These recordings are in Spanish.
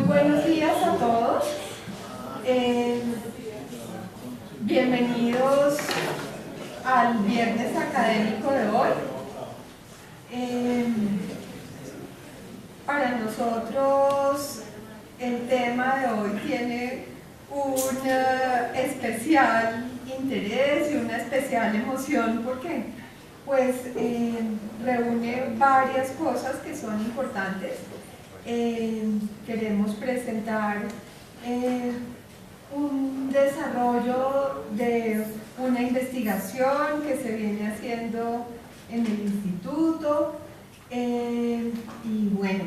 buenos días a todos. Bienvenidos al viernes académico de hoy. Para nosotros el tema de hoy tiene un especial interés y una especial emoción porque pues reúne varias cosas que son importantes. Queremos presentar un desarrollo de una investigación que se viene haciendo en el instituto y bueno,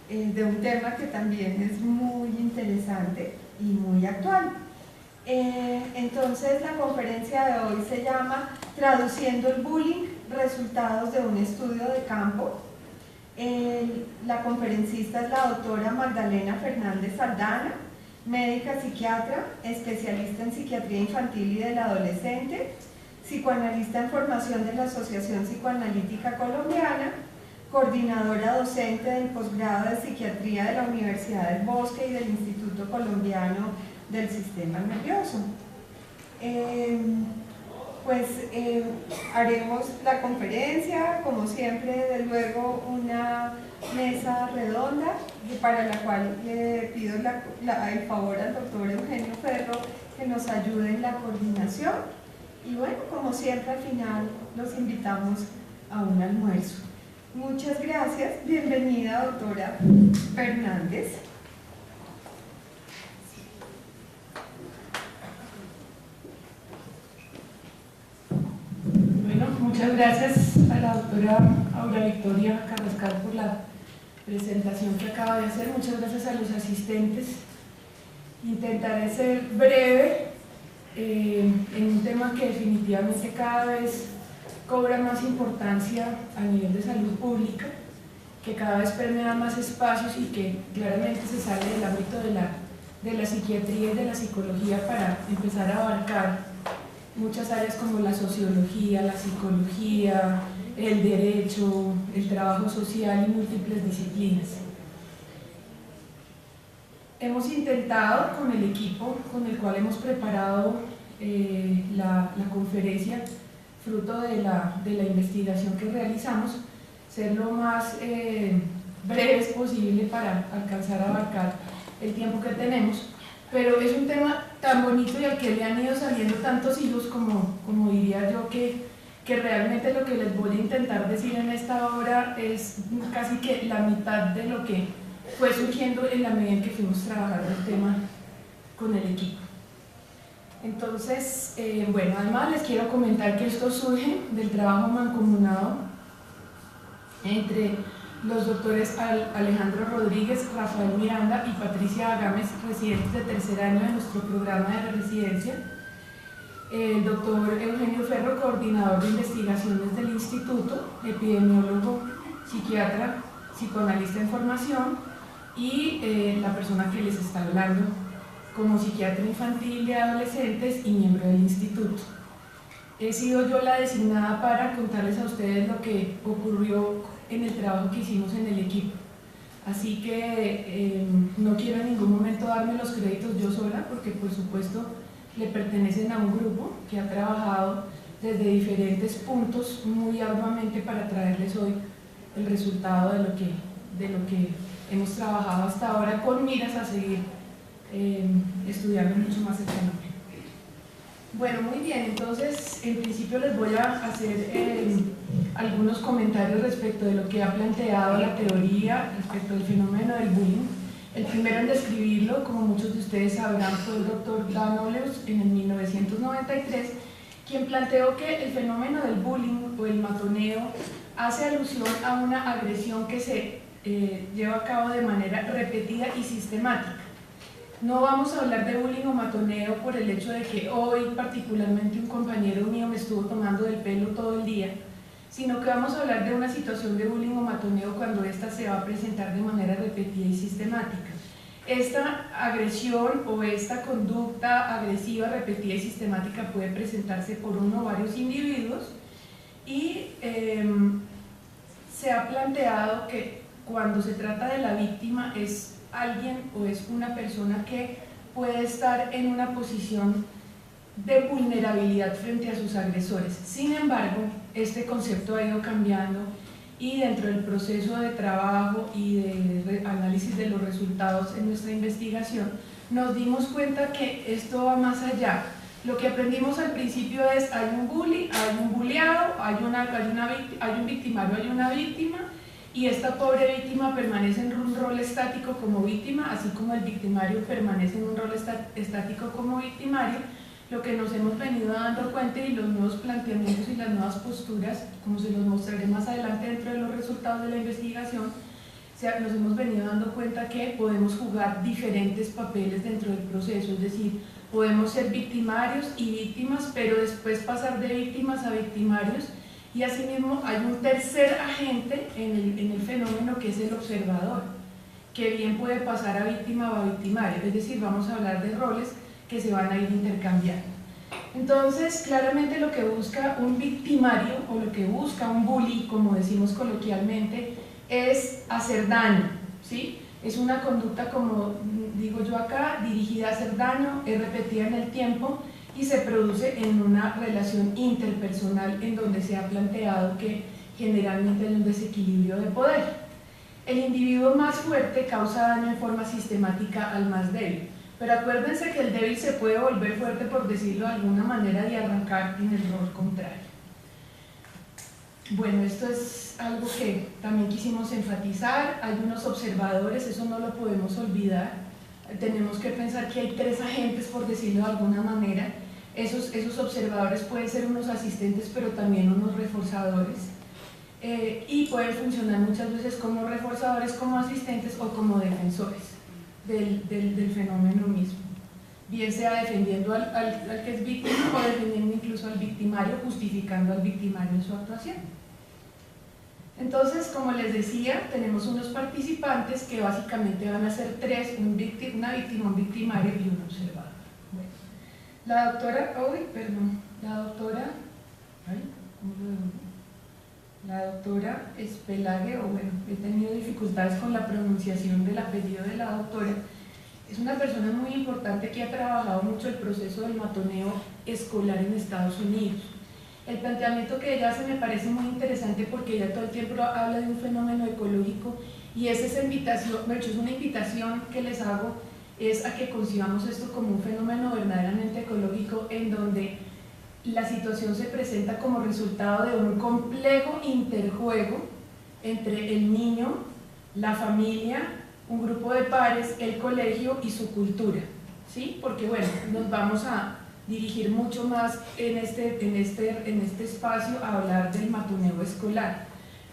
de un tema que también es muy interesante y muy actual. Entonces la conferencia de hoy se llama Traduciendo el bullying, resultados de un estudio de campo. La conferencista es la doctora Magdalena Fernández Aldana, médica psiquiatra, especialista en psiquiatría infantil y del adolescente, psicoanalista en formación de la Asociación Psicoanalítica Colombiana, coordinadora docente del posgrado de psiquiatría de la Universidad del Bosque y del Instituto Colombiano del Sistema Nervioso. Haremos la conferencia, como siempre, desde luego una mesa redonda para la cual le pido el favor al doctor Eugenio Ferro que nos ayude en la coordinación y bueno, como siempre al final los invitamos a un almuerzo. Muchas gracias, bienvenida doctora Fernández. Muchas gracias a la doctora Aura Victoria Carrascal por la presentación que acaba de hacer. Muchas gracias a los asistentes. Intentaré ser breve en un tema que definitivamente cada vez cobra más importancia a nivel de salud pública, que cada vez permea más espacios y que claramente se sale del ámbito de la psiquiatría y de la psicología para empezar a abarcar muchas áreas como la sociología, la psicología, el derecho, el trabajo social y múltiples disciplinas. Hemos intentado con el equipo con el cual hemos preparado la conferencia, fruto de la investigación que realizamos, ser lo más breves posible para alcanzar a abarcar el tiempo que tenemos. Pero es un tema tan bonito y al que le han ido saliendo tantos hilos como diría yo que realmente lo que les voy a intentar decir en esta hora es casi que la mitad de lo que fue surgiendo en la medida en que fuimos trabajando el tema con el equipo. Entonces, bueno, además les quiero comentar que esto surge del trabajo mancomunado entre los doctores Alejandro Rodríguez, Rafael Miranda y Patricia Agames, residentes de tercer año de nuestro programa de residencia, el doctor Eugenio Ferro, coordinador de investigaciones del instituto, epidemiólogo, psiquiatra, psicoanalista en formación y la persona que les está hablando como psiquiatra infantil de adolescentes y miembro del instituto. He sido yo la designada para contarles a ustedes lo que ocurrió en el trabajo que hicimos en el equipo. Así que no quiero en ningún momento darme los créditos yo sola, porque por supuesto le pertenecen a un grupo que ha trabajado desde diferentes puntos muy arduamente para traerles hoy el resultado de lo que hemos trabajado hasta ahora con miras a seguir estudiando mucho más el tema. Bueno, muy bien, entonces en principio les voy a hacer algunos comentarios respecto de lo que ha planteado la teoría respecto del fenómeno del bullying. El primero en describirlo, como muchos de ustedes sabrán, fue el doctor Dan Oleus en el 1993, quien planteó que el fenómeno del bullying o el matoneo hace alusión a una agresión que se lleva a cabo de manera repetida y sistemática. No vamos a hablar de bullying o matoneo por el hecho de que hoy particularmente un compañero mío me estuvo tomando del pelo todo el día, sino que vamos a hablar de una situación de bullying o matoneo cuando ésta se va a presentar de manera repetida y sistemática. Esta agresión o esta conducta agresiva, repetida y sistemática puede presentarse por uno o varios individuos y se ha planteado que cuando se trata de la víctima es alguien o es una persona que puede estar en una posición de vulnerabilidad frente a sus agresores. Sin embargo, este concepto ha ido cambiando y dentro del proceso de trabajo y de análisis de los resultados en nuestra investigación, nos dimos cuenta que esto va más allá. Lo que aprendimos al principio es hay un bully, hay un bulleado, hay un victimario, hay una víctima, y esta pobre víctima permanece en un rol estático como víctima, así como el victimario permanece en un rol estático como victimario. Lo que nos hemos venido dando cuenta y los nuevos planteamientos y las nuevas posturas, como se los mostraré más adelante dentro de los resultados de la investigación, nos hemos venido dando cuenta que podemos jugar diferentes papeles dentro del proceso, es decir, podemos ser victimarios y víctimas, pero después pasar de víctimas a victimarios, y asimismo hay un tercer agente en el fenómeno que es el observador, que bien puede pasar a víctima o a victimario, es decir, vamos a hablar de roles que se van a ir intercambiando. Entonces, claramente lo que busca un victimario o lo que busca un bully, como decimos coloquialmente, es hacer daño, ¿sí? Es una conducta, como digo yo acá, dirigida a hacer daño, es repetida en el tiempo y se produce en una relación interpersonal en donde se ha planteado que generalmente hay un desequilibrio de poder. El individuo más fuerte causa daño en forma sistemática al más débil, pero acuérdense que el débil se puede volver fuerte, por decirlo de alguna manera, y arrancar en el rol contrario. Bueno, esto es algo que también quisimos enfatizar. Hay unos observadores, eso no lo podemos olvidar. Tenemos que pensar que hay tres agentes, por decirlo de alguna manera. Esos observadores pueden ser unos asistentes, pero también unos reforzadores. Y pueden funcionar muchas veces como reforzadores, como asistentes o como defensores del fenómeno mismo. Bien sea defendiendo al que es víctima o defendiendo incluso al victimario, justificando al victimario en su actuación. Entonces, como les decía, tenemos unos participantes que básicamente van a ser tres, una víctima, un victimario y un observador. Bueno, la doctora Espelague, o bueno, he tenido dificultades con la pronunciación del apellido de la doctora. Es una persona muy importante que ha trabajado mucho el proceso del matoneo escolar en Estados Unidos. El planteamiento que ella hace me parece muy interesante porque ella todo el tiempo habla de un fenómeno ecológico, y es esa invitación, de hecho es una invitación que les hago, es a que concibamos esto como un fenómeno verdaderamente ecológico, en donde la situación se presenta como resultado de un complejo interjuego entre el niño, la familia, un grupo de pares, el colegio y su cultura, ¿sí? Porque bueno, nos vamos a dirigir mucho más en este espacio a hablar del matoneo escolar,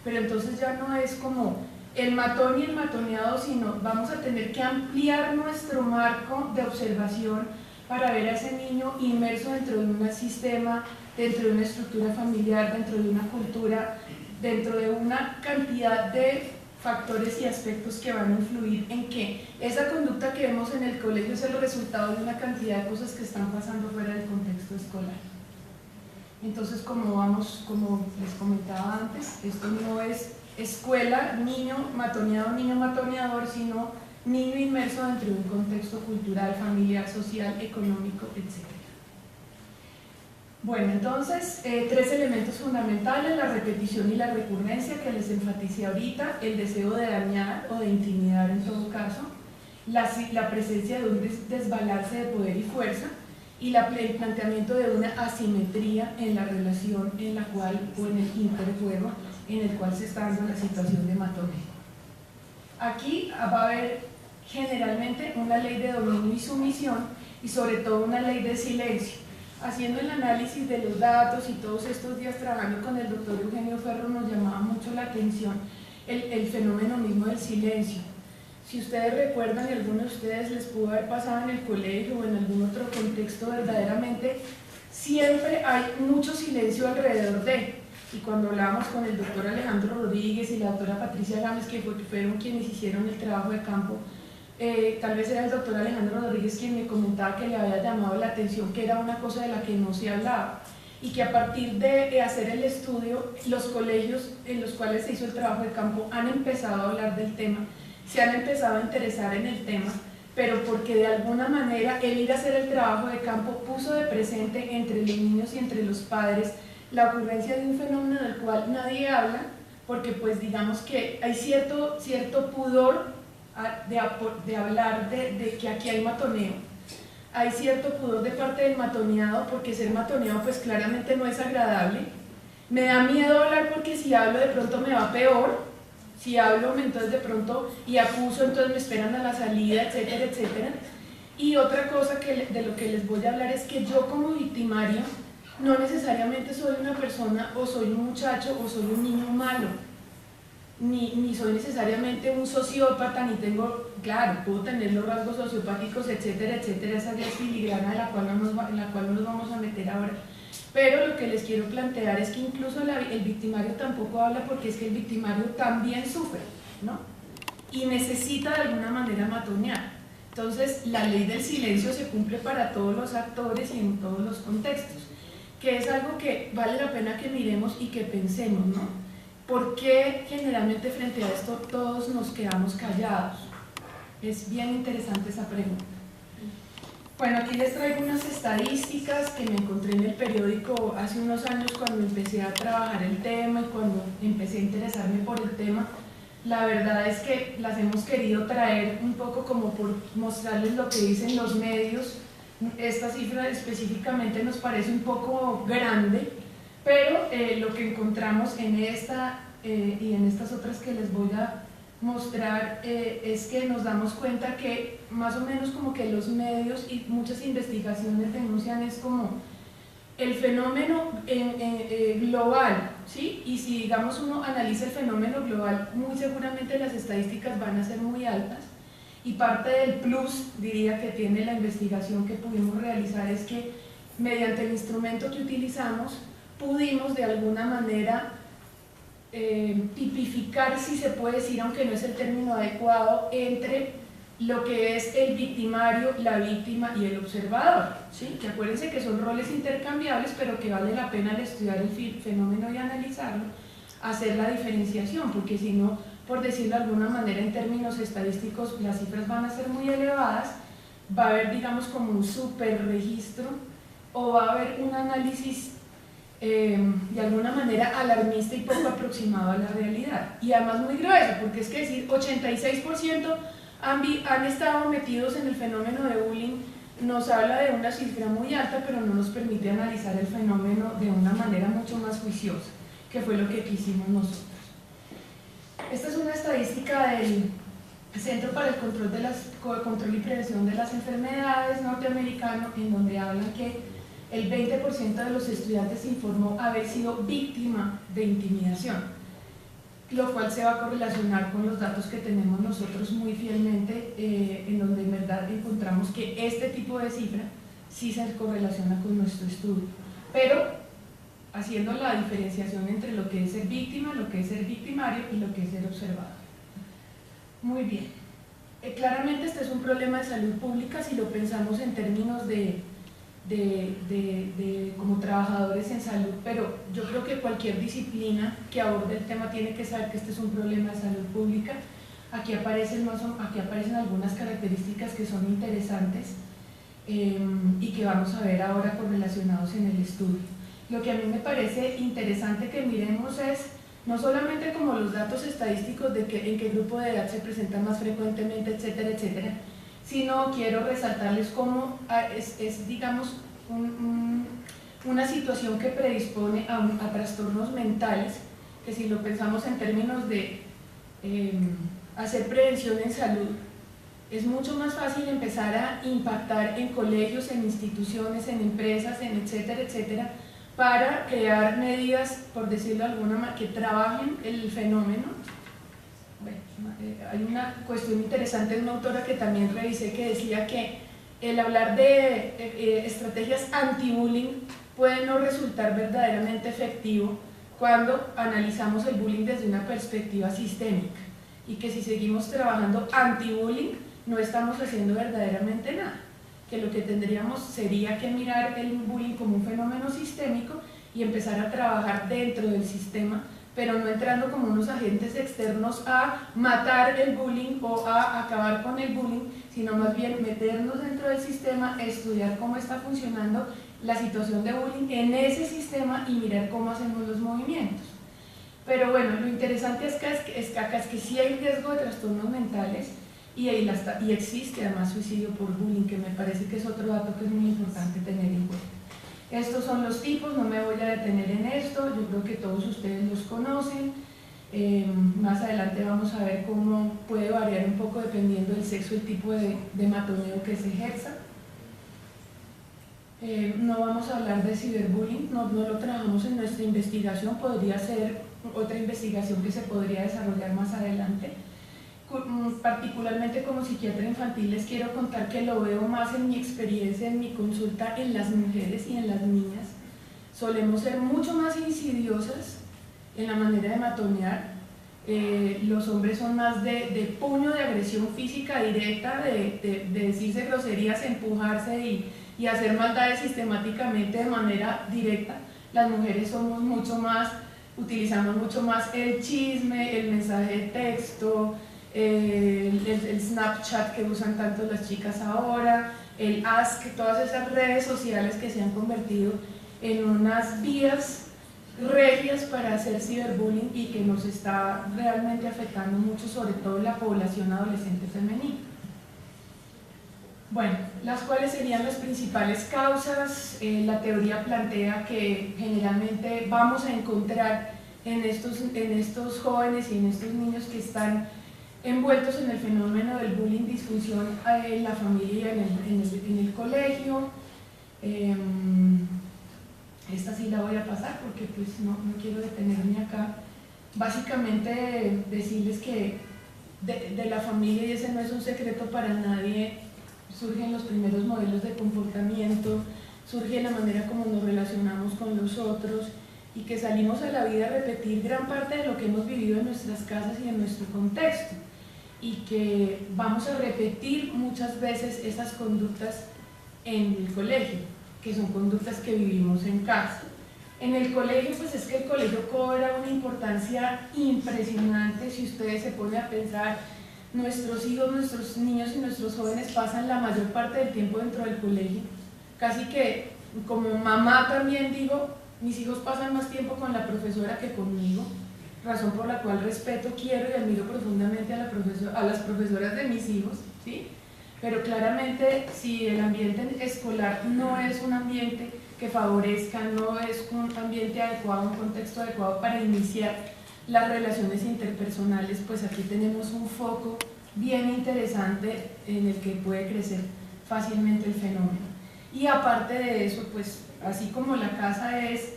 pero entonces ya no es como el matón y el matoneado, sino vamos a tener que ampliar nuestro marco de observación para ver a ese niño inmerso dentro de un sistema, dentro de una estructura familiar, dentro de una cultura, dentro de una cantidad de factores y aspectos que van a influir en que esa conducta que vemos en el colegio es el resultado de una cantidad de cosas que están pasando fuera del contexto escolar. Entonces, como les comentaba antes, esto no es escuela, niño matoneador, sino niño inmerso dentro de un contexto cultural, familiar, social, económico, etc. Bueno, entonces, tres elementos fundamentales: la repetición y la recurrencia, que les enfaticé ahorita, el deseo de dañar o de intimidar en todo caso, la presencia de un desbalance de poder y fuerza, y el planteamiento de una asimetría en la relación en la cual, o en el interjuego en el cual se está dando la situación de matoneo. Aquí va a haber generalmente una ley de dominio y sumisión, y sobre todo una ley de silencio. Haciendo el análisis de los datos y todos estos días trabajando con el doctor Eugenio Ferro, nos llamaba mucho la atención el fenómeno mismo del silencio. Si ustedes recuerdan, y a algunos de ustedes les pudo haber pasado en el colegio o en algún otro contexto, verdaderamente siempre hay mucho silencio alrededor de. Y cuando hablábamos con el doctor Alejandro Rodríguez y la doctora Patricia Gámez, que fueron quienes hicieron el trabajo de campo, tal vez era el doctor Alejandro Rodríguez quien me comentaba que le había llamado la atención que era una cosa de la que no se hablaba, y que a partir de hacer el estudio, los colegios en los cuales se hizo el trabajo de campo han empezado a hablar del tema se han empezado a interesar en el tema, pero porque de alguna manera el ir a hacer el trabajo de campo puso de presente entre los niños y entre los padres la ocurrencia de un fenómeno del cual nadie habla, porque pues digamos que hay cierto pudor de hablar de que aquí hay matoneo. Hay cierto pudor de parte del matoneado, porque ser matoneado pues claramente no es agradable. Me da miedo hablar porque si hablo de pronto me va peor, si hablo entonces de pronto y acuso entonces me esperan a la salida, etcétera, etcétera. Y otra cosa de lo que les voy a hablar es que yo como victimario no necesariamente soy una persona o soy un muchacho o soy un niño malo, ni soy necesariamente un sociópata, ni tengo, claro, puedo tener los rasgos sociopáticos, etcétera, etcétera, esa ya es filigrana en la cual no nos vamos a meter ahora. Pero lo que les quiero plantear es que incluso el victimario tampoco habla, porque es que el victimario también sufre, ¿no? Y necesita de alguna manera matonear. Entonces, la ley del silencio se cumple para todos los actores y en todos los contextos, que es algo que vale la pena que miremos y que pensemos, ¿no? ¿Por qué generalmente frente a esto todos nos quedamos callados? Es bien interesante esa pregunta. Bueno, aquí les traigo unas estadísticas que me encontré en el periódico hace unos años cuando empecé a trabajar el tema y cuando empecé a interesarme por el tema. La verdad es que las hemos querido traer un poco como por mostrarles lo que dicen los medios. Esta cifra específicamente nos parece un poco grande, pero lo que encontramos en esta y en estas otras que les voy a mostrar es que nos damos cuenta que más o menos como que los medios y muchas investigaciones denuncian es como el fenómeno global, ¿sí? Y si digamos uno analiza el fenómeno global, muy seguramente las estadísticas van a ser muy altas, y parte del plus, diría, que tiene la investigación que pudimos realizar es que mediante el instrumento que utilizamos pudimos de alguna manera tipificar, si se puede decir, aunque no es el término adecuado, entre lo que es el victimario, la víctima y el observador, ¿sí? Que acuérdense que son roles intercambiables, pero que vale la pena al estudiar el fenómeno y analizarlo, hacer la diferenciación, porque si no, por decirlo de alguna manera en términos estadísticos, las cifras van a ser muy elevadas, va a haber, digamos, como un super registro, o va a haber un análisis de alguna manera alarmista y poco aproximado a la realidad, y además muy grueso, porque es que decir 86% han estado metidos en el fenómeno de bullying nos habla de una cifra muy alta, pero no nos permite analizar el fenómeno de una manera mucho más juiciosa, que fue lo que quisimos nosotros. Esta es una estadística del Centro para el Control y Prevención de las Enfermedades norteamericano, en donde hablan que el 20% de los estudiantes informó haber sido víctima de intimidación, lo cual se va a correlacionar con los datos que tenemos nosotros muy fielmente, en donde en verdad encontramos que este tipo de cifra sí se correlaciona con nuestro estudio, pero haciendo la diferenciación entre lo que es ser víctima, lo que es ser victimario y lo que es ser observador. Muy bien, claramente este es un problema de salud pública si lo pensamos en términos como trabajadores en salud, pero yo creo que cualquier disciplina que aborde el tema tiene que saber que este es un problema de salud pública. Aquí aparecen algunas características que son interesantes y que vamos a ver ahora correlacionados en el estudio. Lo que a mí me parece interesante que miremos es no solamente como los datos estadísticos de en qué grupo de edad se presentan más frecuentemente, etcétera, etcétera, sino quiero resaltarles cómo es digamos, una situación que predispone a trastornos mentales, que si lo pensamos en términos de hacer prevención en salud, es mucho más fácil empezar a impactar en colegios, en instituciones, en empresas, en etcétera, etcétera, para crear medidas, por decirlo de alguna manera, que trabajen el fenómeno. Bueno, hay una cuestión interesante de una autora que también revisé que decía que el hablar de estrategias anti-bullying puede no resultar verdaderamente efectivo cuando analizamos el bullying desde una perspectiva sistémica, y que si seguimos trabajando anti-bullying no estamos haciendo verdaderamente nada, que lo que tendríamos sería que mirar el bullying como un fenómeno sistémico y empezar a trabajar dentro del sistema pero no entrando como unos agentes externos a matar el bullying o a acabar con el bullying, sino más bien meternos dentro del sistema, estudiar cómo está funcionando la situación de bullying en ese sistema y mirar cómo hacemos los movimientos. Pero bueno, lo interesante es que sí hay riesgo de trastornos mentales y existe además suicidio por bullying, que me parece que es otro dato que es muy importante tener en cuenta. Estos son los tipos, no me voy a detener en esto, yo creo que todos ustedes los conocen. Más adelante vamos a ver cómo puede variar un poco dependiendo del sexo y el tipo de matoneo que se ejerza. No vamos a hablar de ciberbullying, no lo trabajamos en nuestra investigación, podría ser otra investigación que se podría desarrollar más adelante. Particularmente como psiquiatra infantil les quiero contar que lo veo más en mi experiencia, en mi consulta, en las mujeres y en las niñas. Solemos ser mucho más insidiosas en la manera de matonear. Los hombres son más de puño, de agresión física directa, de decirse groserías, empujarse y hacer maldades sistemáticamente de manera directa. Las mujeres somos mucho más, utilizamos mucho más el chisme, el mensaje de texto, el Snapchat que usan tanto las chicas ahora, el Ask, todas esas redes sociales que se han convertido en unas vías regias para hacer ciberbullying y que nos está realmente afectando mucho, sobre todo en la población adolescente femenina. Bueno, las cuales serían las principales causas. La teoría plantea que generalmente vamos a encontrar en estos jóvenes y en estos niños que están envueltos en el fenómeno del bullying, disfunción en la familia y en el colegio. Esta sí la voy a pasar porque pues no quiero detenerme acá. Básicamente decirles que de la familia, y ese no es un secreto para nadie, surgen los primeros modelos de comportamiento, surge la manera como nos relacionamos con los otros y que salimos a la vida a repetir gran parte de lo que hemos vivido en nuestras casas y en nuestro contexto, y que vamos a repetir muchas veces esas conductas en el colegio, que son conductas que vivimos en casa. En el colegio, pues es que el colegio cobra una importancia impresionante. Si ustedes se ponen a pensar, nuestros hijos, nuestros niños y nuestros jóvenes pasan la mayor parte del tiempo dentro del colegio. Casi que, como mamá también digo, mis hijos pasan más tiempo con la profesora que conmigo, razón por la cual respeto, quiero y admiro profundamente a las profesoras de mis hijos, ¿sí? Pero claramente si el ambiente escolar no es un ambiente que favorezca, no es un ambiente adecuado, un contexto adecuado para iniciar las relaciones interpersonales, pues aquí tenemos un foco bien interesante en el que puede crecer fácilmente el fenómeno. Y aparte de eso, pues así como la casa es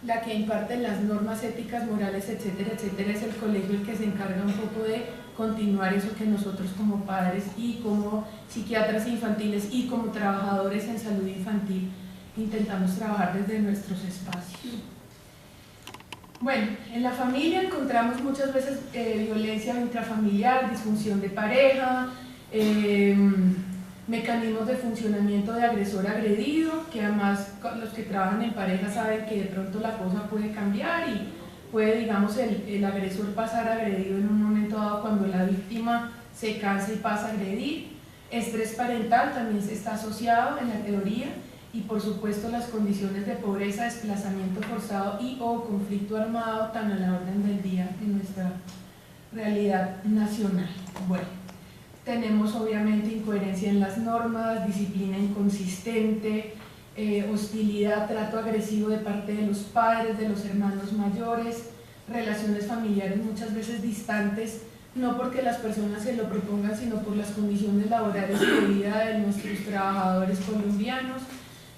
la que imparte las normas éticas, morales, etcétera, etcétera, es el colegio el que se encarga un poco de continuar eso que nosotros como padres y como psiquiatras infantiles y como trabajadores en salud infantil intentamos trabajar desde nuestros espacios. Bueno, en la familia encontramos muchas veces violencia intrafamiliar, disfunción de pareja, mecanismos de funcionamiento de agresor-agredido, que además los que trabajan en pareja saben que de pronto la cosa puede cambiar y puede, digamos, el agresor pasar agredido en un momento dado cuando la víctima se cansa y pasa a agredir. Estrés parental también se está asociado en la teoría, y por supuesto las condiciones de pobreza, desplazamiento forzado y o conflicto armado tan a la orden del día en nuestra realidad nacional. Bueno, tenemos obviamente incoherencia en las normas, disciplina inconsistente, hostilidad, trato agresivo de parte de los padres, de los hermanos mayores, relaciones familiares muchas veces distantes, no porque las personas se lo propongan, sino por las condiciones laborales y de vida de nuestros trabajadores colombianos,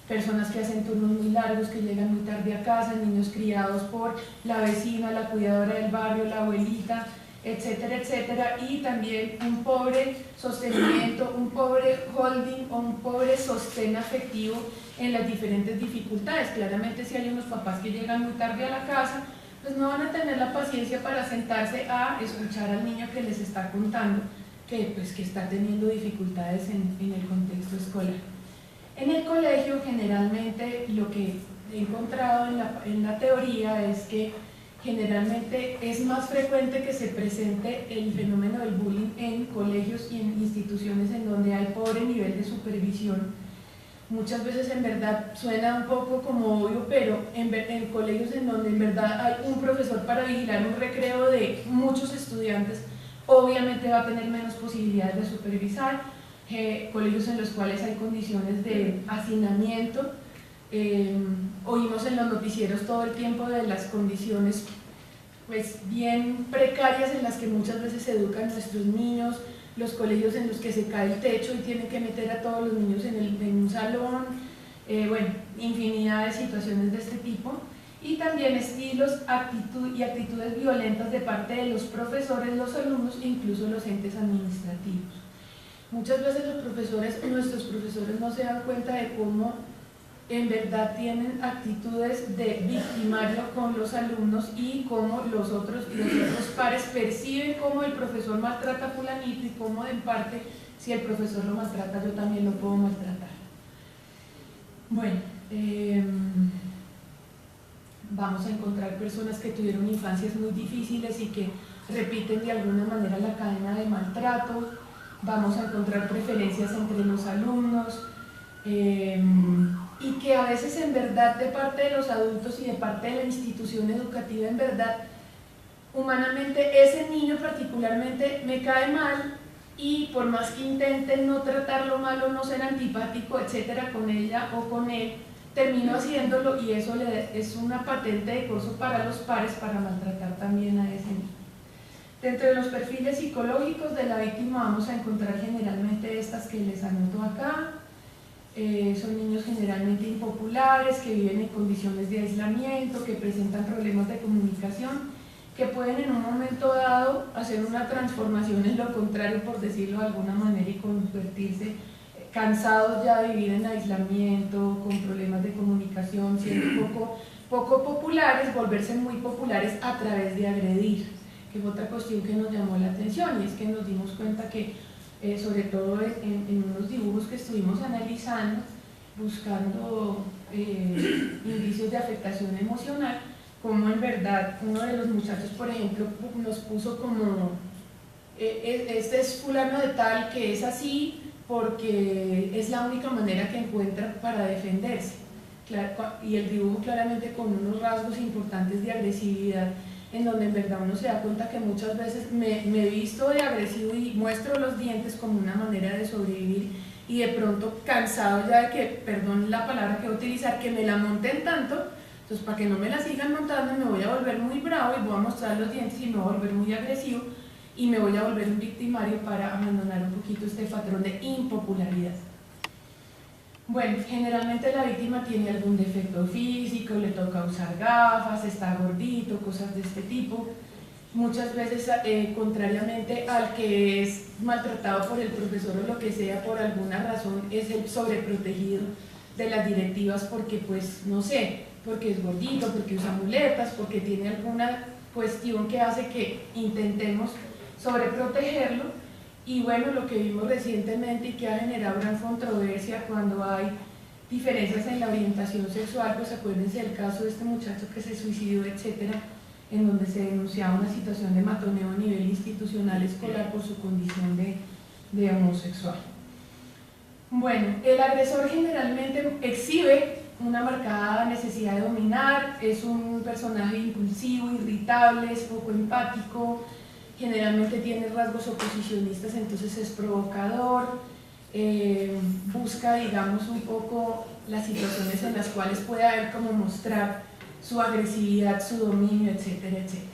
personas que hacen turnos muy largos, que llegan muy tarde a casa, niños criados por la vecina, la cuidadora del barrio, la abuelita, etcétera, etcétera, y también un pobre sostenimiento, un pobre holding o un pobre sostén afectivo en las diferentes dificultades. Claramente si hay unos papás que llegan muy tarde a la casa, pues no van a tener la paciencia para sentarse a escuchar al niño que les está contando que está teniendo dificultades en el contexto escolar. En el colegio generalmente lo que he encontrado en la teoría es que generalmente es más frecuente que se presente el fenómeno del bullying en colegios y en instituciones en donde hay pobre nivel de supervisión. Muchas veces en verdad suena un poco como obvio, pero en colegios en donde en verdad hay un profesor para vigilar un recreo de muchos estudiantes, obviamente va a tener menos posibilidades de supervisar. Colegios en los cuales hay condiciones de hacinamiento, oímos en los noticieros todo el tiempo de las condiciones pues bien precarias en las que muchas veces se educan nuestros niños, los colegios en los que se cae el techo y tienen que meter a todos los niños en un salón, bueno, infinidad de situaciones de este tipo, y también estilos y actitudes violentas de parte de los profesores, los alumnos e incluso los entes administrativos. Muchas veces nuestros profesores no se dan cuenta de cómo en verdad tienen actitudes de victimario con los alumnos y cómo los otros pares perciben cómo el profesor maltrata a fulanito y cómo en parte si el profesor lo maltrata yo también lo puedo maltratar. Bueno, vamos a encontrar personas que tuvieron infancias muy difíciles y que repiten de alguna manera la cadena de maltrato. Vamos a encontrar preferencias entre los alumnos y que a veces en verdad de parte de los adultos y de parte de la institución educativa en verdad humanamente ese niño particularmente me cae mal y por más que intente no tratarlo mal o no ser antipático etcétera con ella o con él termino haciéndolo y eso es una patente de curso para los pares para maltratar también a ese niño. Dentro de los perfiles psicológicos de la víctima vamos a encontrar generalmente estas que les anoto acá. Son niños generalmente impopulares, que viven en condiciones de aislamiento, que presentan problemas de comunicación, que pueden en un momento dado hacer una transformación en lo contrario, por decirlo de alguna manera, y convertirse cansados ya de vivir en aislamiento, con problemas de comunicación, siendo poco populares, volverse muy populares a través de agredir, que es otra cuestión que nos llamó la atención, y es que nos dimos cuenta que, sobre todo en unos dibujos que estuvimos analizando, buscando indicios de afectación emocional, como en verdad uno de los muchachos, por ejemplo, nos puso como, este es fulano de tal que es así porque es la única manera que encuentra para defenderse, y el dibujo claramente con unos rasgos importantes de agresividad, en donde en verdad uno se da cuenta que muchas veces me visto de agresivo y muestro los dientes como una manera de sobrevivir y de pronto cansado ya de que, perdón la palabra que voy a utilizar, que me la monten tanto, entonces para que no me la sigan montando me voy a volver muy bravo y voy a mostrar los dientes y me voy a volver muy agresivo y me voy a volver un victimario para abandonar un poquito este patrón de impopularidad. Bueno, generalmente la víctima tiene algún defecto físico, le toca usar gafas, está gordito, cosas de este tipo. Muchas veces, contrariamente al que es maltratado por el profesor o lo que sea, por alguna razón es el sobreprotegido de las directivas porque, pues, no sé, porque es gordito, porque usa muletas, porque tiene alguna cuestión que hace que intentemos sobreprotegerlo. Y bueno, lo que vimos recientemente y que ha generado gran controversia cuando hay diferencias en la orientación sexual, pues acuérdense del caso de este muchacho que se suicidó, etcétera, en donde se denunciaba una situación de matoneo a nivel institucional escolar por su condición de homosexual. Bueno, el agresor generalmente exhibe una marcada necesidad de dominar, es un personaje impulsivo, irritable, es poco empático, generalmente tiene rasgos oposicionistas, entonces es provocador, busca, digamos, un poco las situaciones en las cuales pueda él como mostrar su agresividad, su dominio, etcétera, etcétera.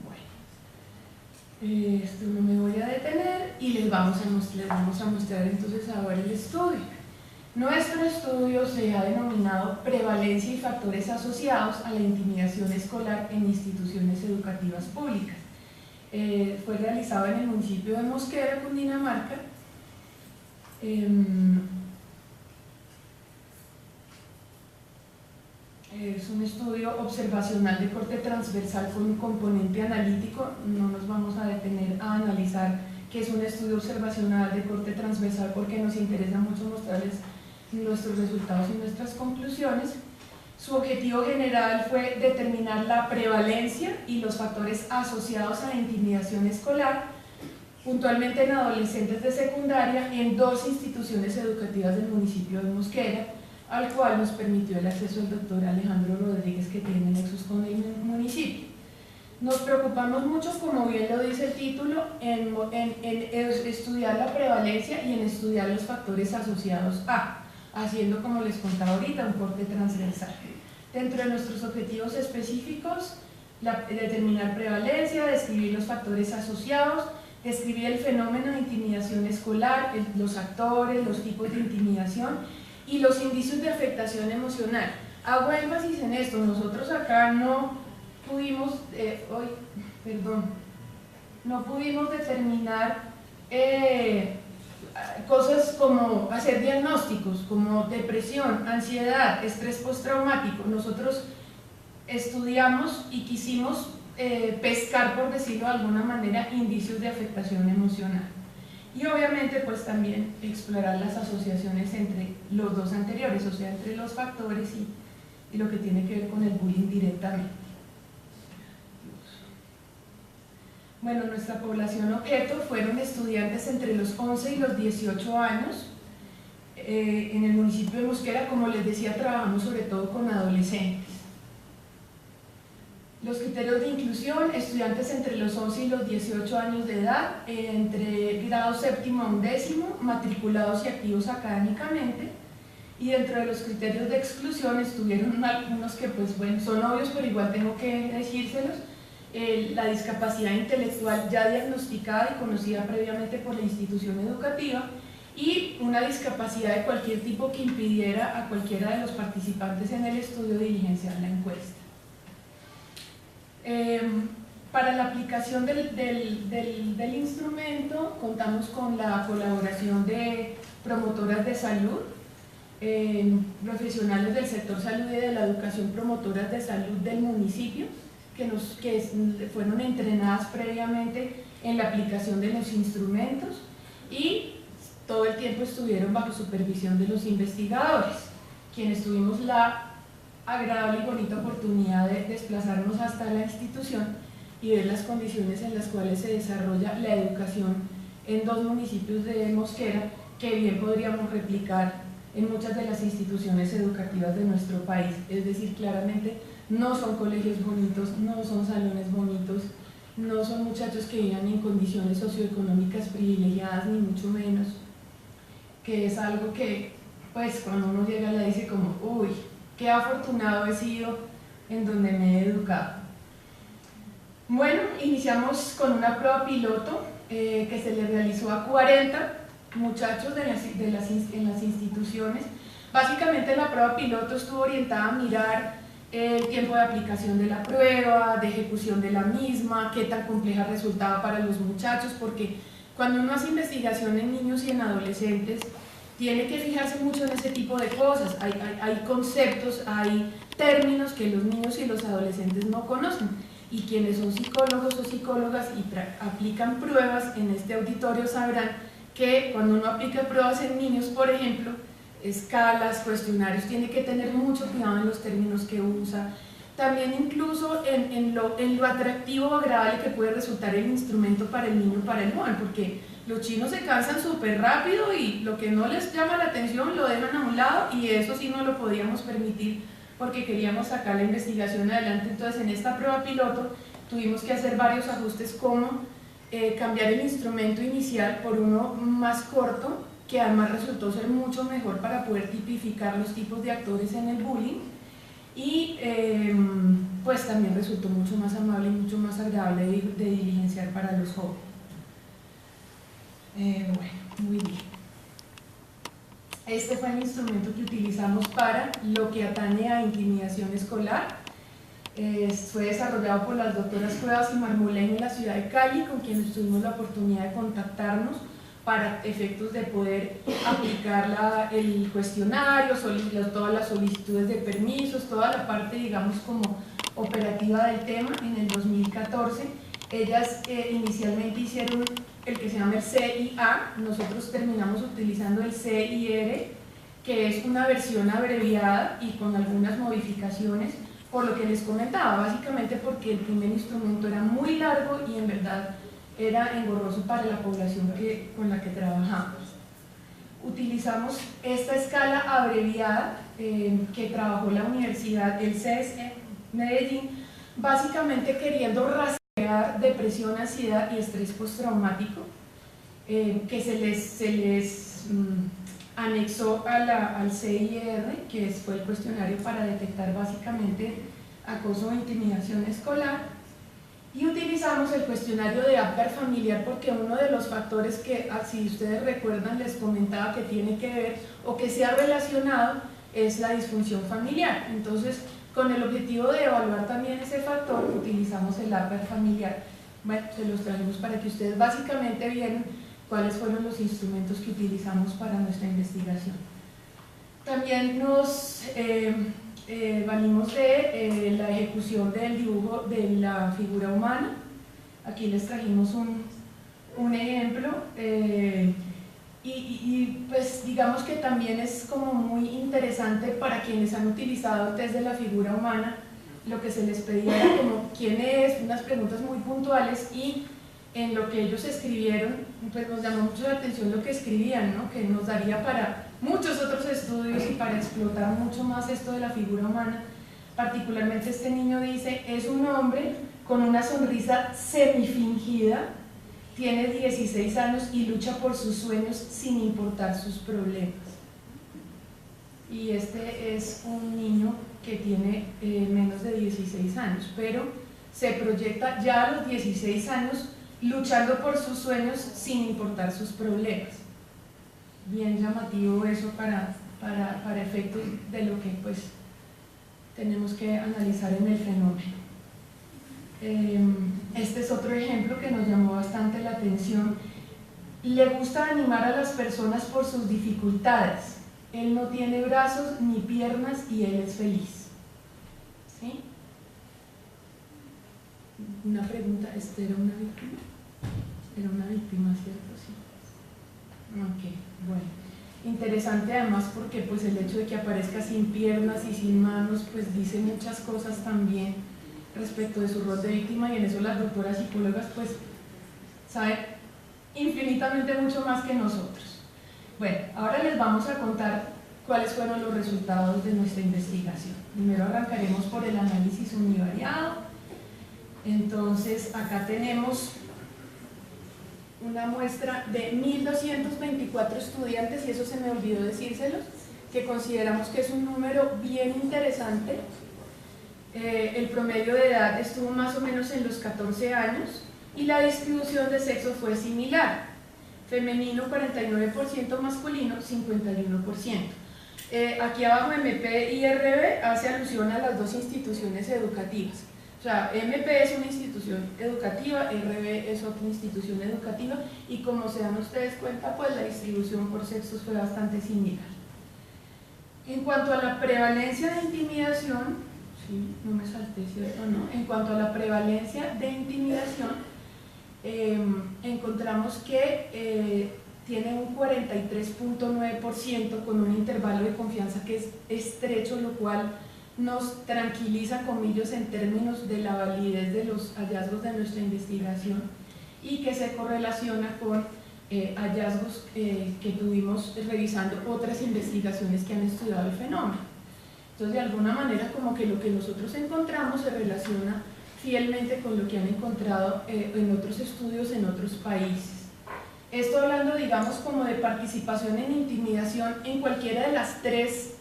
Bueno, esto no me voy a detener y les vamos a mostrar entonces ahora el estudio. Nuestro estudio se ha denominado Prevalencia y factores asociados a la intimidación escolar en instituciones educativas públicas. Fue realizado en el municipio de Mosquera, Cundinamarca. Es un estudio observacional de corte transversal con un componente analítico. No nos vamos a detener a analizar qué es un estudio observacional de corte transversal porque nos interesa mucho mostrarles nuestros resultados y nuestras conclusiones. Su objetivo general fue determinar la prevalencia y los factores asociados a la intimidación escolar, puntualmente en adolescentes de secundaria, en 2 instituciones educativas del municipio de Mosquera, al cual nos permitió el acceso el doctor Alejandro Rodríguez, que tiene nexos con el municipio. Nos preocupamos mucho, como bien lo dice el título, en estudiar la prevalencia y en estudiar los factores asociados a, haciendo, como les contaba ahorita, un corte transversal. Dentro de nuestros objetivos específicos, determinar prevalencia, describir los factores asociados, describir el fenómeno de intimidación escolar, los actores, los tipos de intimidación y los indicios de afectación emocional. Hago énfasis en esto, nosotros acá no pudimos determinar cosas como hacer diagnósticos, como depresión, ansiedad, estrés postraumático. Nosotros estudiamos y quisimos pescar, por decirlo de alguna manera, indicios de afectación emocional. Y obviamente pues también explorar las asociaciones entre los 2 anteriores, o sea, entre los factores y lo que tiene que ver con el bullying directamente. Bueno, nuestra población objeto fueron estudiantes entre los 11 y los 18 años. En el municipio de Mosquera, como les decía, trabajamos sobre todo con adolescentes. Los criterios de inclusión: estudiantes entre los 11 y los 18 años de edad, entre grado 7º a 11º, matriculados y activos académicamente. Y dentro de los criterios de exclusión estuvieron algunos que pues bueno, son obvios, pero igual tengo que decírselos. La discapacidad intelectual ya diagnosticada y conocida previamente por la institución educativa, y una discapacidad de cualquier tipo que impidiera a cualquiera de los participantes en el estudio diligenciar la encuesta. Para la aplicación del instrumento contamos con la colaboración de promotoras de salud, profesionales del sector salud y de la educación, promotoras de salud del municipio, que fueron entrenadas previamente en la aplicación de los instrumentos y todo el tiempo estuvieron bajo supervisión de los investigadores, quienes tuvimos la agradable y bonita oportunidad de desplazarnos hasta la institución y ver las condiciones en las cuales se desarrolla la educación en 2 municipios de Mosquera, que bien podríamos replicar en muchas de las instituciones educativas de nuestro país. Es decir, claramente no son colegios bonitos, no son salones bonitos, no son muchachos que vivan en condiciones socioeconómicas privilegiadas, ni mucho menos, que es algo que pues cuando uno llega le dice como, uy, qué afortunado he sido en donde me he educado. Bueno, iniciamos con una prueba piloto que se le realizó a 40 muchachos en las instituciones. Básicamente la prueba piloto estuvo orientada a mirar el tiempo de aplicación de la prueba, de ejecución de la misma, qué tan compleja resultaba para los muchachos, porque cuando uno hace investigación en niños y en adolescentes, tiene que fijarse mucho en ese tipo de cosas. Hay conceptos, hay términos que los niños y los adolescentes no conocen, y quienes son psicólogos o psicólogas y aplican pruebas en este auditorio sabrán que cuando uno aplica pruebas en niños, por ejemplo, escalas, cuestionarios, tiene que tener mucho cuidado en los términos que usa, también incluso en lo atractivo o agradable que puede resultar el instrumento para el niño, para el joven, porque los chinos se cansan súper rápido y lo que no les llama la atención lo dejan a un lado, y eso sí no lo podíamos permitir porque queríamos sacar la investigación adelante. Entonces en esta prueba piloto tuvimos que hacer varios ajustes, como cambiar el instrumento inicial por uno más corto, que además resultó ser mucho mejor para poder tipificar los tipos de actores en el bullying, y pues también resultó mucho más amable y mucho más agradable de diligenciar para los jóvenes. Bueno, muy bien. Este fue el instrumento que utilizamos para lo que atañe a intimidación escolar. Fue desarrollado por las doctoras Cuevas y Marmoleño en la ciudad de Cali, con quienes tuvimos la oportunidad de contactarnos para efectos de poder aplicar el cuestionario, todas las solicitudes de permisos, toda la parte, digamos, como operativa del tema. En el 2014 ellas inicialmente hicieron el que se llama el CIA, nosotros terminamos utilizando el CIR, que es una versión abreviada y con algunas modificaciones, por lo que les comentaba, básicamente porque el primer instrumento era muy largo y en verdad era engorroso para la población con la que trabajamos. Utilizamos esta escala abreviada que trabajó la universidad, el CES en Medellín, básicamente queriendo rastrear depresión, ansiedad y estrés postraumático, que se les anexó al CIR, que fue el cuestionario para detectar básicamente acoso o intimidación escolar, y utilizamos el cuestionario de Apgar familiar porque uno de los factores que, si ustedes recuerdan, les comentaba que tiene que ver o que se ha relacionado es la disfunción familiar. Entonces, con el objetivo de evaluar también ese factor, utilizamos el Apgar familiar. Bueno, se los trajimos para que ustedes básicamente vieran cuáles fueron los instrumentos que utilizamos para nuestra investigación. También nos valimos de la ejecución del dibujo de la figura humana. Aquí les trajimos un ejemplo y pues digamos que también es como muy interesante para quienes han utilizado el test de la figura humana. Lo que se les pedía era como quién es, unas preguntas muy puntuales, y en lo que ellos escribieron, pues nos llamó mucho la atención lo que escribían, ¿no? Que nos daría para muchos otros estudios y para explotar mucho más esto de la figura humana. Particularmente este niño dice, es un hombre con una sonrisa semifingida, tiene 16 años y lucha por sus sueños sin importar sus problemas. Y este es un niño que tiene menos de 16 años, pero se proyecta ya a los 16 años luchando por sus sueños sin importar sus problemas. Bien llamativo eso para efectos de lo que pues tenemos que analizar en el fenómeno. Este es otro ejemplo que nos llamó bastante la atención. Le gusta animar a las personas por sus dificultades. Él no tiene brazos ni piernas y él es feliz. ¿Sí? Una pregunta, ¿este era una víctima? Era una víctima, ¿cierto? Sí. Ok, bueno. Interesante además porque pues el hecho de que aparezca sin piernas y sin manos pues dice muchas cosas también respecto de su rol de víctima, y en eso las doctoras psicólogas pues saben infinitamente mucho más que nosotros. Bueno, ahora les vamos a contar cuáles fueron los resultados de nuestra investigación. Primero arrancaremos por el análisis univariado. Entonces acá tenemos una muestra de 1.224 estudiantes, y eso se me olvidó decírselos, que consideramos que es un número bien interesante. El promedio de edad estuvo más o menos en los 14 años y la distribución de sexo fue similar: femenino 49%, masculino 51%. Aquí abajo MP y RB hace alusión a las dos instituciones educativas. O sea, MP es una institución educativa, RB es otra institución educativa, y como se dan ustedes cuenta, pues la distribución por sexos fue bastante similar. En cuanto a la prevalencia de intimidación, sí, no me salté, ¿cierto? No. En cuanto a la prevalencia de intimidación, encontramos que tiene un 43.9% con un intervalo de confianza que es estrecho, lo cual nos tranquiliza, comillas, en términos de la validez de los hallazgos de nuestra investigación, y que se correlaciona con hallazgos que tuvimos revisando otras investigaciones que han estudiado el fenómeno. Entonces, de alguna manera, como que lo que nosotros encontramos se relaciona fielmente con lo que han encontrado en otros estudios en otros países. Esto hablando, digamos, como de participación en intimidación en cualquiera de las tres,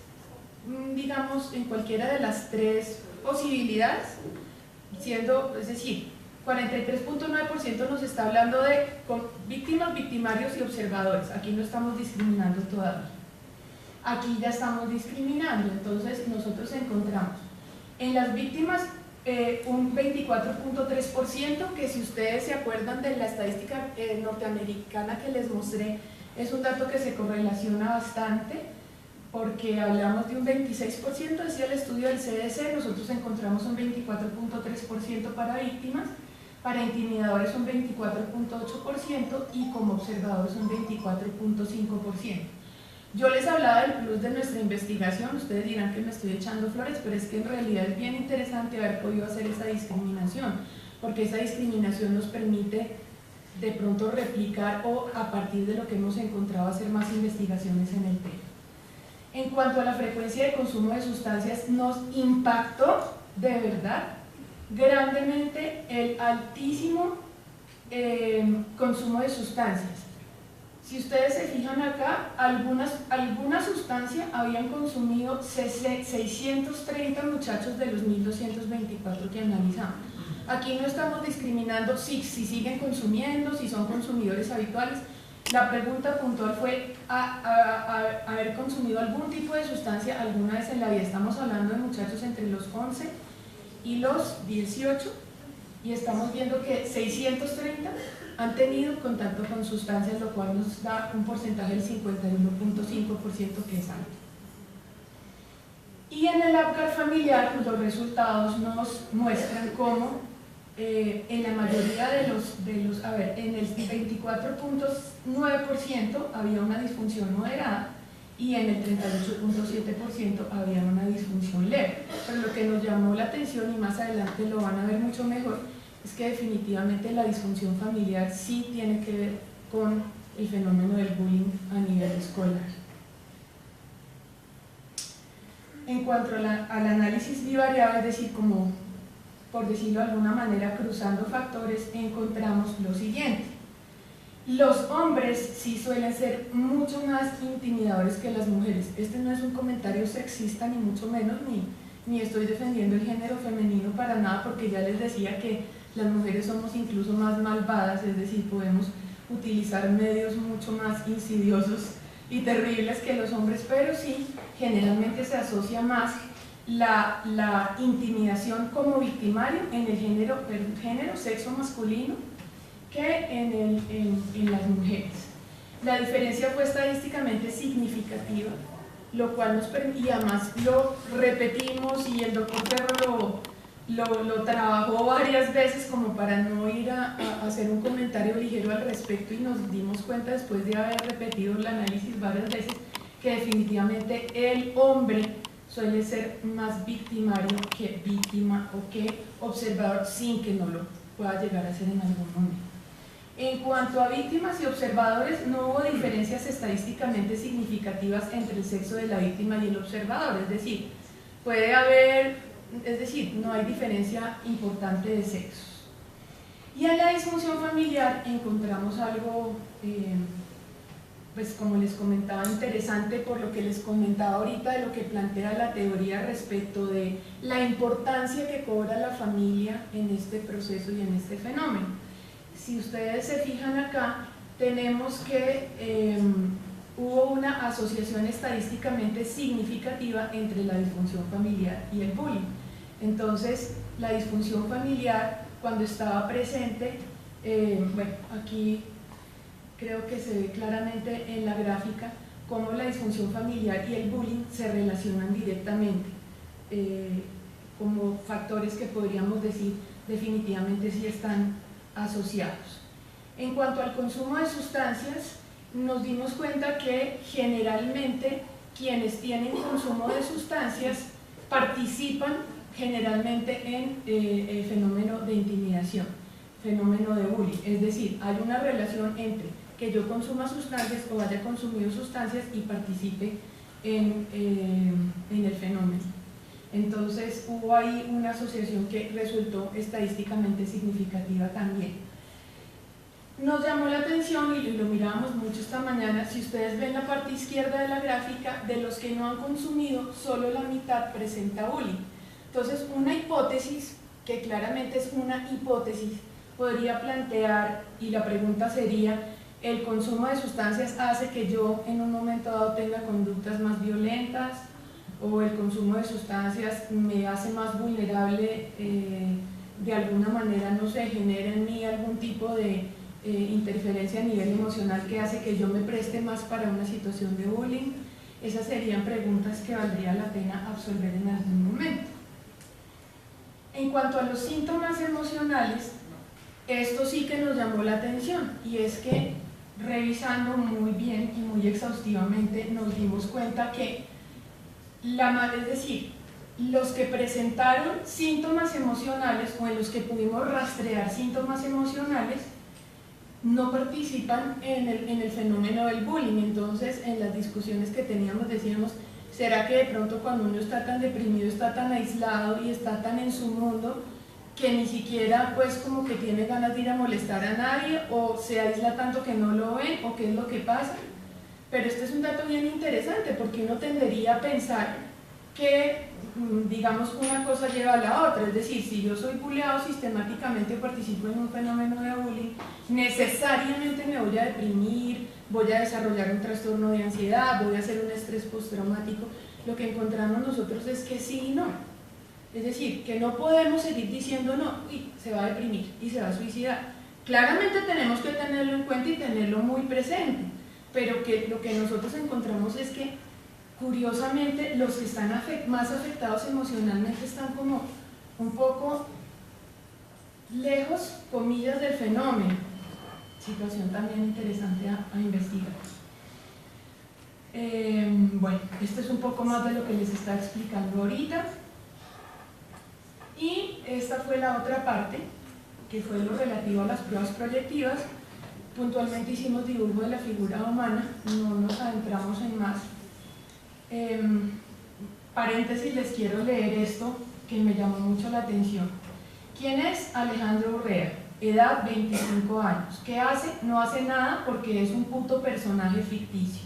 digamos, en cualquiera de las tres posibilidades, siendo, es decir, 43.9% nos está hablando de víctimas, victimarios y observadores. Aquí no estamos discriminando todavía. Aquí ya estamos discriminando. Entonces nosotros encontramos en las víctimas un 24.3%, que si ustedes se acuerdan de la estadística norteamericana que les mostré, es un dato que se correlaciona bastante, porque hablamos de un 26%, decía el estudio del CDC, nosotros encontramos un 24.3% para víctimas, para intimidadores un 24.8% y como observadores un 24.5%. Yo les hablaba del plus de nuestra investigación, ustedes dirán que me estoy echando flores, pero es que en realidad es bien interesante haber podido hacer esa discriminación, porque esa discriminación nos permite de pronto replicar o a partir de lo que hemos encontrado hacer más investigaciones en el tema. En cuanto a la frecuencia de consumo de sustancias, nos impactó de verdad grandemente el altísimo consumo de sustancias. Si ustedes se fijan acá, alguna sustancia habían consumido 630 muchachos de los 1224 que analizamos. Aquí no estamos discriminando si siguen consumiendo, si son consumidores habituales. La pregunta puntual fue haber consumido algún tipo de sustancia alguna vez en la vida. Estamos hablando de muchachos entre los 11 y los 18 y estamos viendo que 630 han tenido contacto con sustancias, lo cual nos da un porcentaje del 51.5% que es alto. Y en el APGAR familiar, pues los resultados nos muestran cómo en la mayoría de los en el 24.9% había una disfunción moderada y en el 38.7% había una disfunción leve. Pero lo que nos llamó la atención, y más adelante lo van a ver mucho mejor, es que definitivamente la disfunción familiar sí tiene que ver con el fenómeno del bullying a nivel escolar. En cuanto al análisis bivariable, es decir, como por decirlo de alguna manera cruzando factores, encontramos lo siguiente. Los hombres sí suelen ser mucho más intimidadores que las mujeres. Este no es un comentario sexista ni mucho menos, ni estoy defendiendo el género femenino para nada, porque ya les decía que las mujeres somos incluso más malvadas, es decir, podemos utilizar medios mucho más insidiosos y terribles que los hombres, pero sí, generalmente se asocia más la intimidación como victimario en el género sexo masculino que en las mujeres. La diferencia fue estadísticamente significativa, lo cual nos permite, y además lo repetimos y el doctor Ferro lo trabajó varias veces como para no ir a hacer un comentario ligero al respecto, y nos dimos cuenta después de haber repetido el análisis varias veces que definitivamente el hombre suele ser más victimario que víctima o que observador, sin que no lo pueda llegar a ser en algún momento. En cuanto a víctimas y observadores, no hubo diferencias estadísticamente significativas entre el sexo de la víctima y el observador, es decir, no hay diferencia importante de sexos. Y en la disfunción familiar encontramos algo, pues como les comentaba, interesante por lo que les comentaba ahorita de lo que plantea la teoría respecto de la importancia que cobra la familia en este proceso y en este fenómeno. Si ustedes se fijan acá, tenemos que hubo una asociación estadísticamente significativa entre la disfunción familiar y el bullying. Entonces, la disfunción familiar, cuando estaba presente, bueno, aquí creo que se ve claramente en la gráfica cómo la disfunción familiar y el bullying se relacionan directamente como factores que podríamos decir definitivamente sí están asociados. En cuanto al consumo de sustancias, nos dimos cuenta que generalmente quienes tienen consumo de sustancias participan generalmente en el fenómeno de intimidación, fenómeno de bullying, es decir, hay una relación entre que yo consuma sustancias o haya consumido sustancias y participe en el fenómeno. Entonces hubo ahí una asociación que resultó estadísticamente significativa también. Nos llamó la atención, y lo mirábamos mucho esta mañana, si ustedes ven la parte izquierda de la gráfica, de los que no han consumido, solo la mitad presenta bullying. Entonces una hipótesis, que claramente es una hipótesis, podría plantear, y la pregunta sería, ¿el consumo de sustancias hace que yo en un momento dado tenga conductas más violentas? ¿O el consumo de sustancias me hace más vulnerable de alguna manera, no sé, genera en mí algún tipo de interferencia a nivel emocional que hace que yo me preste más para una situación de bullying? Esas serían preguntas que valdría la pena absolver en algún momento. En cuanto a los síntomas emocionales, esto sí que nos llamó la atención, y es que revisando muy bien y muy exhaustivamente, nos dimos cuenta que es decir, los que presentaron síntomas emocionales o en los que pudimos rastrear síntomas emocionales no participan en el fenómeno del bullying. Entonces, en las discusiones que teníamos decíamos, ¿será que de pronto cuando uno está tan deprimido, está tan aislado y está tan en su mundo que ni siquiera pues como que tiene ganas de ir a molestar a nadie, o se aísla tanto que no lo ven, o qué es lo que pasa? Pero este es un dato bien interesante, porque uno tendería a pensar que, digamos, una cosa lleva a la otra. Es decir, si yo soy bulleado sistemáticamente o participo en un fenómeno de bullying, necesariamente me voy a deprimir, voy a desarrollar un trastorno de ansiedad, voy a hacer un estrés postraumático. Lo que encontramos nosotros es que sí y no. Es decir, que no podemos seguir diciendo no, y se va a deprimir y se va a suicidar. Claramente tenemos que tenerlo en cuenta y tenerlo muy presente, pero que lo que nosotros encontramos es que, curiosamente, los que están más afectados emocionalmente están como un poco lejos, comillas, del fenómeno. Situación también interesante a investigar. Bueno, esto es un poco más de lo que les estaba explicando ahorita. Y esta fue la otra parte, que fue lo relativo a las pruebas proyectivas. Puntualmente hicimos dibujo de la figura humana, no nos adentramos en más. Paréntesis, les quiero leer esto que me llamó mucho la atención. ¿Quién es Alejandro Urrea? Edad 25 años. ¿Qué hace? No hace nada porque es un puto personaje ficticio.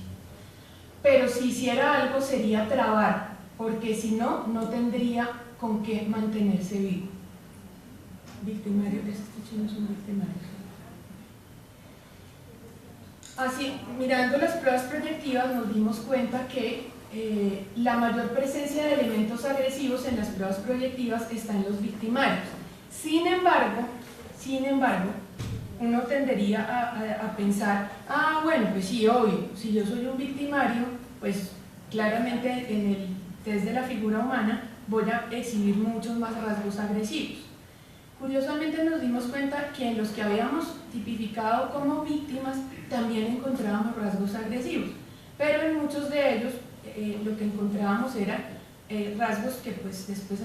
Pero si hiciera algo sería trabar, porque si no, no tendría con qué mantenerse vivo. Victimario, este chino es un victimario. Así, mirando las pruebas proyectivas nos dimos cuenta que la mayor presencia de elementos agresivos en las pruebas proyectivas está en los victimarios. Sin embargo, uno tendería a pensar, bueno, pues sí, obvio, si yo soy un victimario, pues claramente en el test de la figura humana voy a exhibir muchos más rasgos agresivos. Curiosamente nos dimos cuenta que en los que habíamos tipificado como víctimas también encontrábamos rasgos agresivos, pero en muchos de ellos lo que encontrábamos eran rasgos que pues después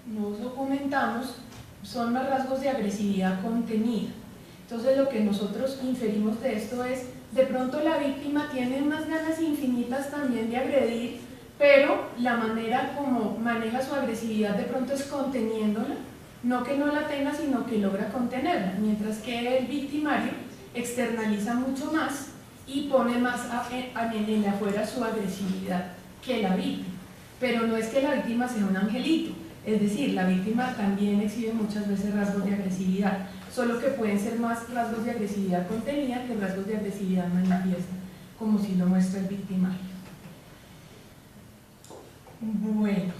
nos documentamos, son más rasgos de agresividad contenida. Entonces lo que nosotros inferimos de esto es, de pronto la víctima tiene unas ganas infinitas también de agredir, pero la manera como maneja su agresividad de pronto es conteniéndola, no que no la tenga, sino que logra contenerla, mientras que el victimario externaliza mucho más y pone más en afuera su agresividad que la víctima. Pero no es que la víctima sea un angelito, es decir, la víctima también exhibe muchas veces rasgos de agresividad, solo que pueden ser más rasgos de agresividad contenida que rasgos de agresividad manifiesta, como si lo muestra el victimario. Bueno,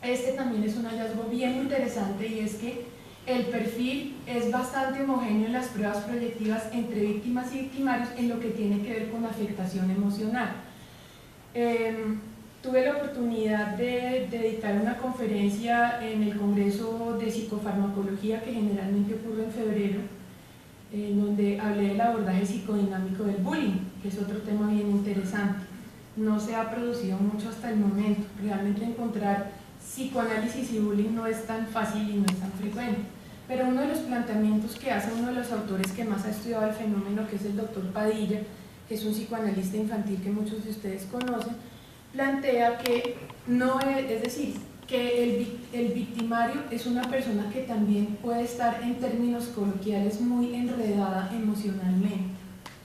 este también es un hallazgo bien interesante, y es que el perfil es bastante homogéneo en las pruebas proyectivas entre víctimas y victimarios en lo que tiene que ver con afectación emocional. Tuve la oportunidad de dictar una conferencia en el Congreso de Psicofarmacología, que generalmente ocurre en febrero, en donde hablé del abordaje psicodinámico del bullying, que es otro tema bien interesante. No se ha producido mucho hasta el momento. Realmente encontrar psicoanálisis y bullying no es tan fácil y no es tan frecuente. Pero uno de los planteamientos que hace uno de los autores que más ha estudiado el fenómeno, que es el doctor Padilla, que es un psicoanalista infantil que muchos de ustedes conocen, plantea que no es decir, que el victimario es una persona que también puede estar en términos coloquiales muy enredada emocionalmente,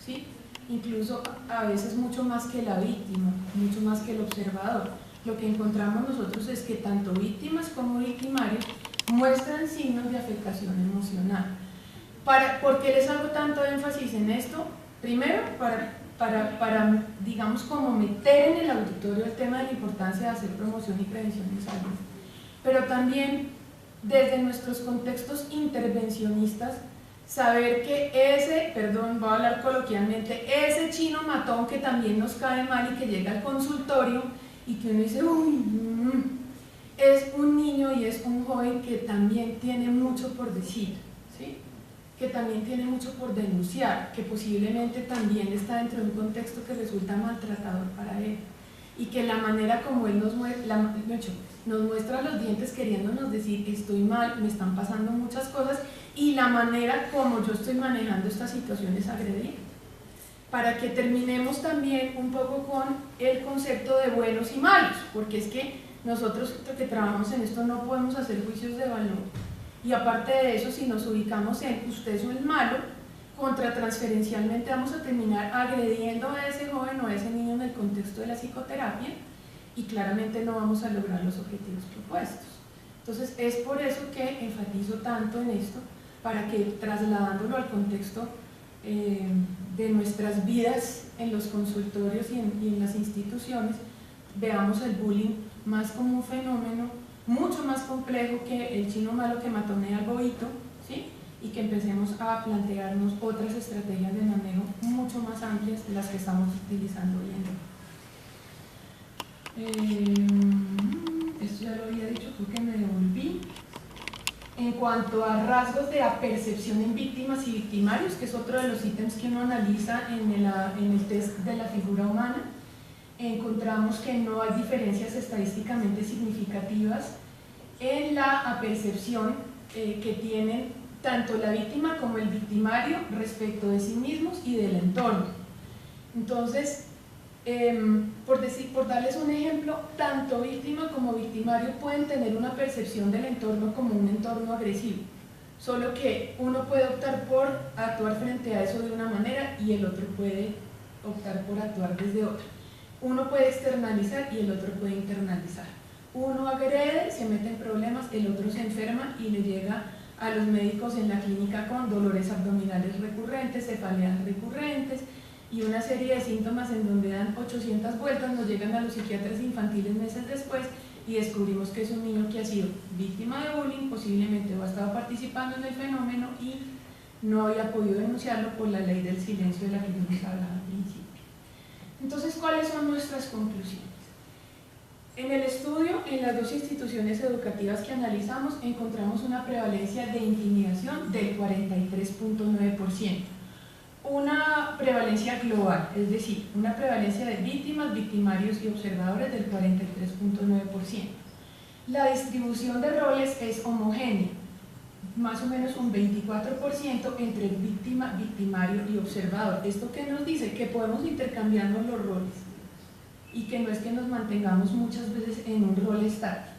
¿sí? Incluso a veces mucho más que la víctima, mucho más que el observador. Lo que encontramos nosotros es que tanto víctimas como victimarios muestran signos de afectación emocional. ¿Por qué les hago tanto énfasis en esto? Primero, para digamos, como meter en el auditorio el tema de la importancia de hacer promoción y prevención en salud, pero también desde nuestros contextos intervencionistas, saber que voy a hablar coloquialmente, ese chino matón que también nos cae mal y que llega al consultorio y que uno dice, es un niño y es un joven que también tiene mucho por decir, que también tiene mucho por denunciar, que posiblemente también está dentro de un contexto que resulta maltratador para él, y que la manera como él nos muestra los dientes queriéndonos decir estoy mal, me están pasando muchas cosas, y la manera como yo estoy manejando esta situación es agredir. Para que terminemos también un poco con el concepto de buenos y malos, porque es que nosotros que trabajamos en esto no podemos hacer juicios de valor, y aparte de eso, si nos ubicamos en usted es un malo, contratransferencialmente vamos a terminar agrediendo a ese joven o a ese niño en el contexto de la psicoterapia, y claramente no vamos a lograr los objetivos propuestos. Entonces es por eso que enfatizo tanto en esto, para que trasladándolo al contexto de nuestras vidas en los consultorios y en las instituciones, veamos el bullying más como un fenómeno mucho más complejo que el chino malo que matonea al bobito, ¿sí? Y que empecemos a plantearnos otras estrategias de manejo mucho más amplias de las que estamos utilizando hoy en día. Esto ya lo había dicho, creo que me devolví. En cuanto a rasgos de apercepción en víctimas y victimarios, que es otro de los ítems que uno analiza en el test de la figura humana, encontramos que no hay diferencias estadísticamente significativas en la apercepción que tienen tanto la víctima como el victimario respecto de sí mismos y del entorno. Entonces, por darles un ejemplo, tanto víctima como victimario pueden tener una percepción del entorno como un entorno agresivo, solo que uno puede optar por actuar frente a eso de una manera y el otro puede optar por actuar desde otra. Uno puede externalizar y el otro puede internalizar. Uno agrede, se mete en problemas, el otro se enferma y le llega a los médicos en la clínica con dolores abdominales recurrentes, cefaleas recurrentes y una serie de síntomas en donde dan 800 vueltas, nos llegan a los psiquiatras infantiles meses después y descubrimos que es un niño que ha sido víctima de bullying, posiblemente o ha estado participando en el fenómeno y no había podido denunciarlo por la ley del silencio de la que yo les hablaba al principio. Entonces, ¿cuáles son nuestras conclusiones? En el estudio, en las dos instituciones educativas que analizamos, encontramos una prevalencia de intimidación del 43.9%. Una prevalencia global, es decir, una prevalencia de víctimas, victimarios y observadores del 43.9%. La distribución de roles es homogénea, más o menos un 24% entre víctima, victimario y observador. ¿Esto qué nos dice? Que podemos intercambiarnos los roles y que no es que nos mantengamos muchas veces en un rol estático.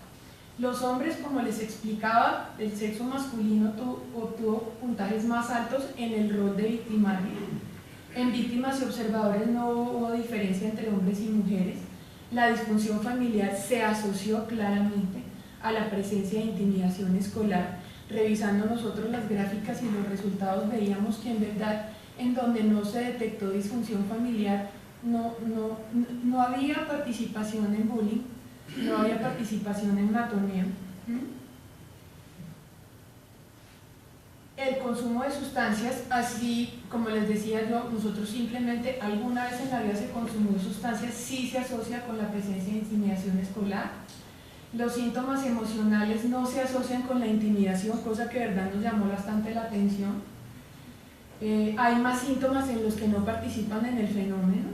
Los hombres, como les explicaba, el sexo masculino obtuvo puntajes más altos en el rol de victimario. En víctimas y observadores no hubo diferencia entre hombres y mujeres. La disfunción familiar se asoció claramente a la presencia de intimidación escolar. Revisando nosotros las gráficas y los resultados veíamos que en verdad en donde no se detectó disfunción familiar no había participación en bullying, no había participación en matoneo. El consumo de sustancias, así como les decía yo, nosotros simplemente alguna vez en la vida se consumió sustancias, sí se asocia con la presencia de intimidación escolar. Los síntomas emocionales no se asocian con la intimidación, cosa que de verdad nos llamó bastante la atención. Hay más síntomas en los que no participan en el fenómeno.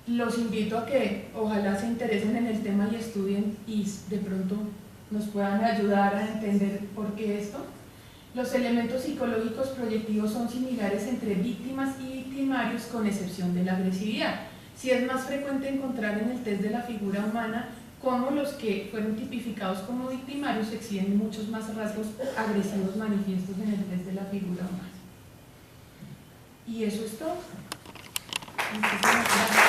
Los invito a que ojalá se interesen en el tema y estudien y de pronto nos puedan ayudar a entender por qué esto. Los elementos psicológicos proyectivos son similares entre víctimas y victimarios con excepción de la agresividad. Sí es más frecuente encontrar en el test de la figura humana cómo los que fueron tipificados como victimarios exhiben muchos más rasgos agresivos manifiestos en el test de la figura humana. Y eso es todo. Muchísimas gracias.